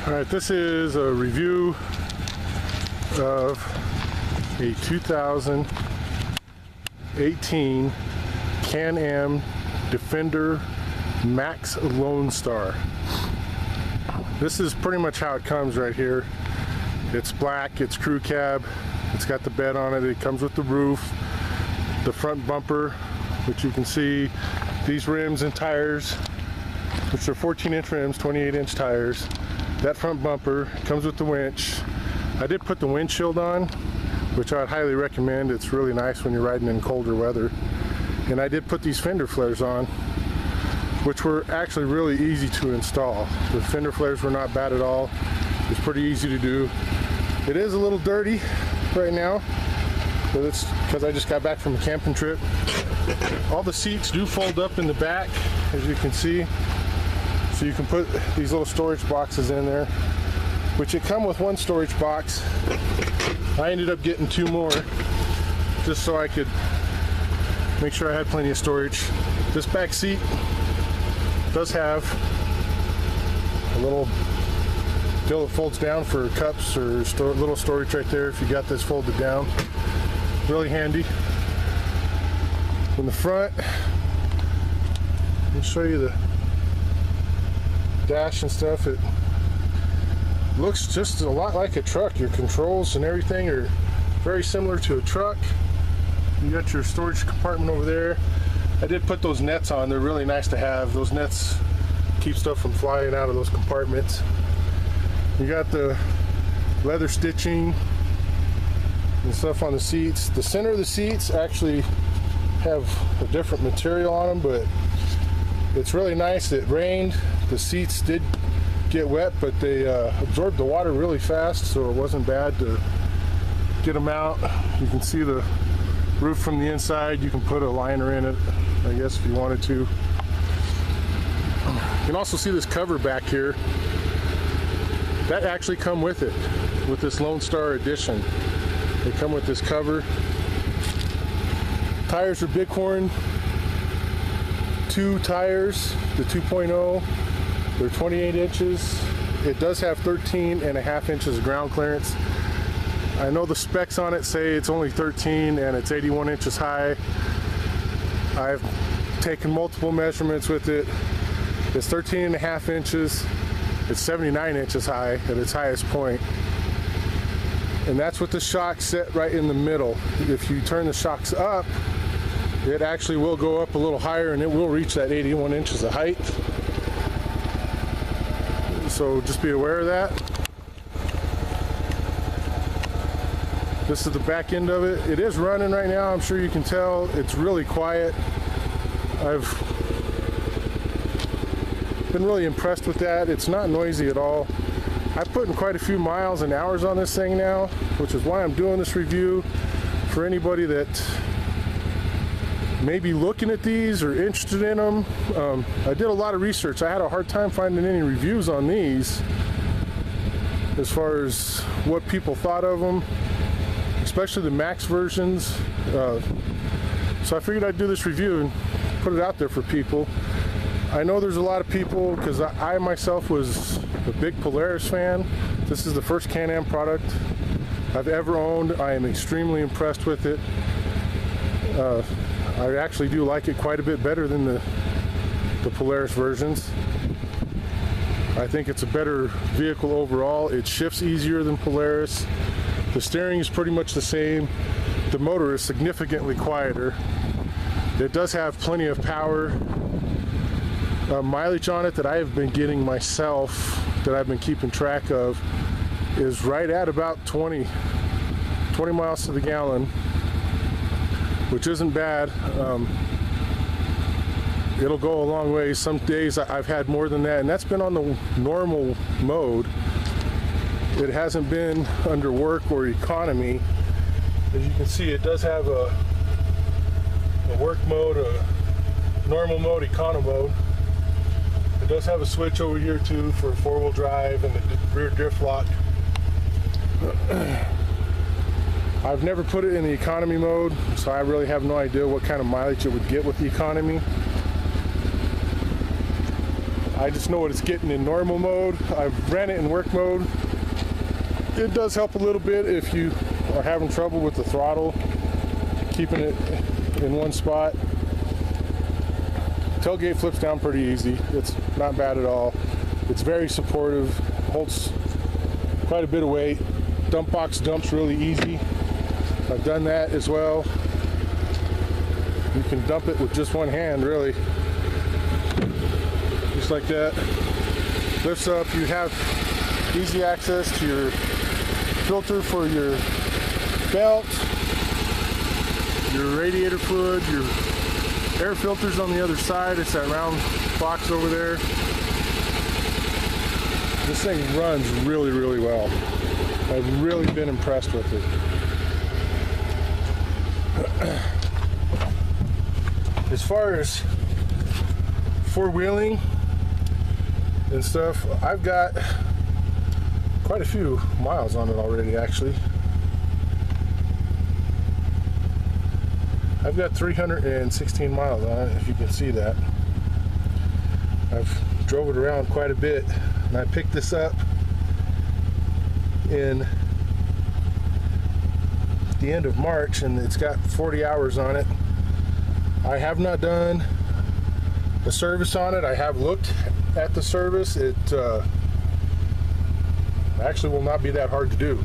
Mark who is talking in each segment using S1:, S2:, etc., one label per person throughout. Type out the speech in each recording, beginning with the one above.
S1: Alright, this is a review of a 2018 Can-Am Defender Max Lonestar. This is pretty much how it comes right here. It's black, it's crew cab, it's got the bed on it, it comes with the roof, the front bumper, which you can see, these rims and tires, which are 14-inch rims, 28-inch tires. That front bumper comes with the winch. I did put the windshield on, which I'd highly recommend. It's really nice when you're riding in colder weather. And I did put these fender flares on, which were actually really easy to install. The fender flares were not bad at all. It's pretty easy to do. It is a little dirty right now, but it's because I just got back from a camping trip. All the seats do fold up in the back, as you can see. So you can put these little storage boxes in there, which it come with one storage box. I ended up getting two more, just so I could make sure I had plenty of storage. This back seat does have a little deal that folds down for cups or little storage right there if you got this folded down. Really handy. In the front, let me show you the dash and stuff. It looks just a lot like a truck. Your controls and everything are very similar to a truck. You got your storage compartment over there. I did put those nets on. They're really nice to have. Those nets keep stuff from flying out of those compartments. You got the leather stitching and stuff on the seats. The center of the seats actually have a different material on them, but it's really nice. It rained. The seats did get wet, but they absorbed the water really fast, so it wasn't bad to get them out. You can see the roof from the inside. You can put a liner in it, I guess, if you wanted to. You can also see this cover back here. That actually come with it, with this Lonestar edition. They come with this cover. Tires are Bighorn 2 tires, the 2.0. They're 28 inches. It does have 13.5 inches of ground clearance. I know the specs on it say it's only 13 and it's 81 inches high. I've taken multiple measurements with it. It's 13.5 inches. It's 79 inches high at its highest point. And that's with the shocks set right in the middle. If you turn the shocks up, it actually will go up a little higher and it will reach that 81 inches of height. So just be aware of that. This is the back end of it. It is running right now. I'm sure you can tell. It's really quiet. I've been really impressed with that. It's not noisy at all. I've put in quite a few miles and hours on this thing now, which is why I'm doing this review. For anybody that may be looking at these or interested in them, I did a lot of research. I had a hard time finding any reviews on these as far as what people thought of them, especially the Max versions. So I figured I'd do this review and put it out there for people. I know there's a lot of people, because I myself was a big Polaris fan. This is the first Can-Am product I've ever owned. I am extremely impressed with it. I actually do like it quite a bit better than the Polaris versions. I think it's a better vehicle overall. It shifts easier than Polaris. The steering is pretty much the same. The motor is significantly quieter. It does have plenty of power. Mileage on it that I have been getting myself, that I've been keeping track of, is right at about 20 miles to the gallon, which isn't bad. It'll go a long way. Some days I've had more than that, and that's been on the normal mode. It hasn't been under work or economy. As you can see, it does have a work mode, a normal mode, econo mode. It does have a switch over here too for 4-wheel drive and the rear diff lock. I've never put it in the economy mode, so I really have no idea what kind of mileage it would get with the economy. I just know what it's getting in normal mode. I've ran it in work mode. It does help a little bit if you are having trouble with the throttle, keeping it in one spot. Tailgate flips down pretty easy. It's not bad at all. It's very supportive, holds quite a bit of weight. Dump box dumps really easy. I've done that as well. You can dump it with just one hand, really. Just like that. Lifts up. You have easy access to your filter for your belt, your radiator fluid, your air filters on the other side. It's that round box over there. This thing runs really, really well. I've really been impressed with it. As far as four-wheeling and stuff, I've got quite a few miles on it already, actually. I've got 316 miles on it, if you can see that. I've drove it around quite a bit, and I picked this up in the end of March, and it's got 40 hours on it. I have not done a service on it. I have looked at the service. It actually will not be that hard to do,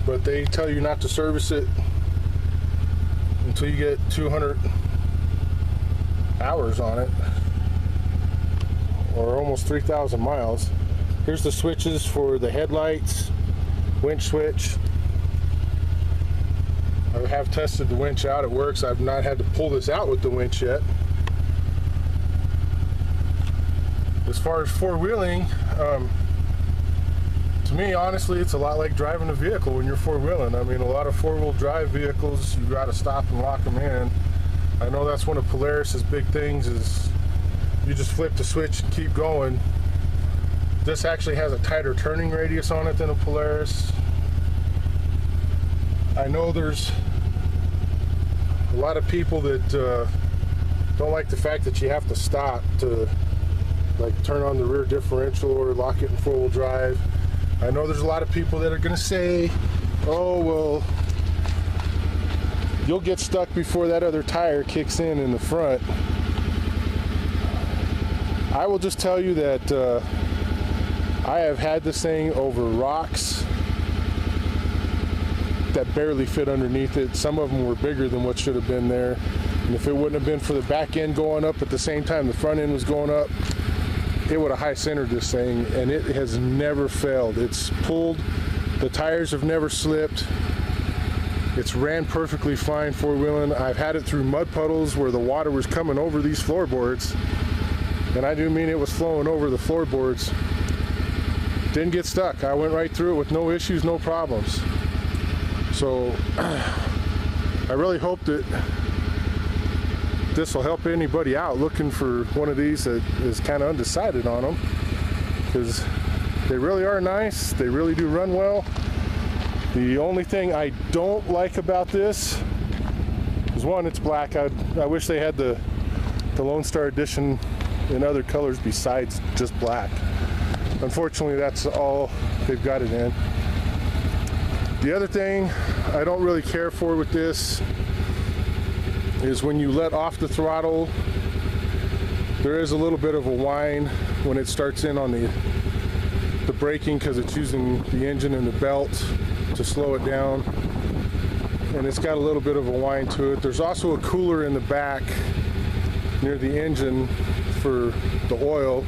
S1: but they tell you not to service it until you get 200 hours on it, or almost 3,000 miles. Here's the switches for the headlights, winch switch. I have tested the winch out. It works. I've not had to pull this out with the winch yet. As far as four-wheeling, to me, honestly, it's a lot like driving a vehicle when you're four-wheeling. I mean, a lot of four-wheel drive vehicles, you got to stop and lock them in. I know that's one of Polaris's big things, is you just flip the switch and keep going. This actually has a tighter turning radius on it than a Polaris. I know there's a lot of people that don't like the fact that you have to stop to like turn on the rear differential or lock it in four-wheel drive. I know there's a lot of people that are going to say, oh, well, you'll get stuck before that other tire kicks in the front. I will just tell you that I have had this thing over rocks that barely fit underneath it. Some of them were bigger than what should have been there. And if it wouldn't have been for the back end going up at the same time the front end was going up, it would have high centered this thing, and it has never failed. It's pulled, the tires have never slipped. It's ran perfectly fine four-wheeling. I've had it through mud puddles where the water was coming over these floorboards, and I do mean it was flowing over the floorboards. Didn't get stuck. I went right through it with no issues, no problems. So I really hope that this will help anybody out looking for one of these that is kind of undecided on them, because they really are nice. They really do run well. The only thing I don't like about this is, one, it's black. I wish they had the Lonestar edition in other colors besides just black. Unfortunately, that's all they've got it in. The other thing I don't really care for with this is when you let off the throttle, there is a little bit of a whine when it starts in on the braking, because it's using the engine and the belt to slow it down, and it's got a little bit of a whine to it. There's also a cooler in the back near the engine for the oil,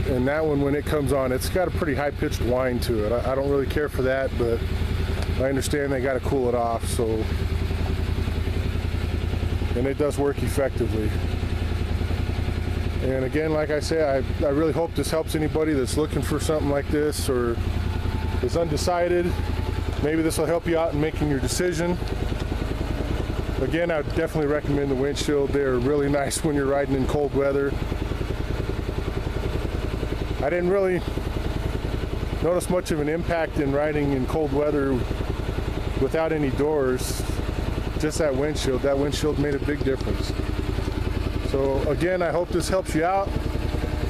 S1: and that one, when it comes on, it's got a pretty high-pitched whine to it. I don't really care for that, but I understand they got to cool it off, so, and it does work effectively. And again, like I say, I really hope this helps anybody that's looking for something like this or is undecided. Maybe this will help you out in making your decision. Again, I would definitely recommend the windshield. They're really nice when you're riding in cold weather. I didn't really notice much of an impact in riding in cold weather without any doors. Just that windshield. That windshield made a big difference. So again, I hope this helps you out.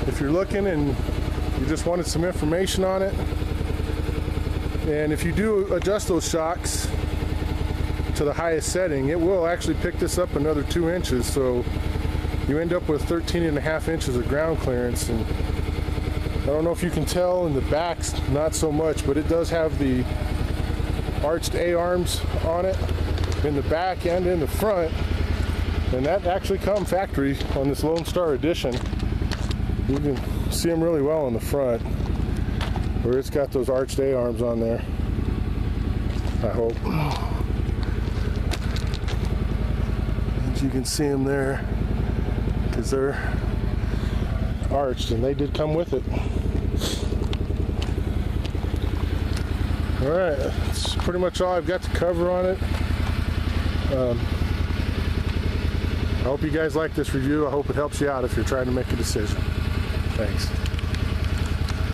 S1: If you're looking and you just wanted some information on it, and if you do adjust those shocks to the highest setting, it will actually pick this up another 2 inches, so you end up with 13.5 inches of ground clearance. And I don't know if you can tell in the backs, not so much, but it does have the arched A-arms on it in the back and in the front, and that actually come factory on this Lonestar edition. You can see them really well on the front, where it's got those arched A-arms on there, I hope. And you can see them there because they're arched, and they did come with it. Alright, that's pretty much all I've got to cover on it. I hope you guys like this review. I hope it helps you out if you're trying to make a decision. Thanks.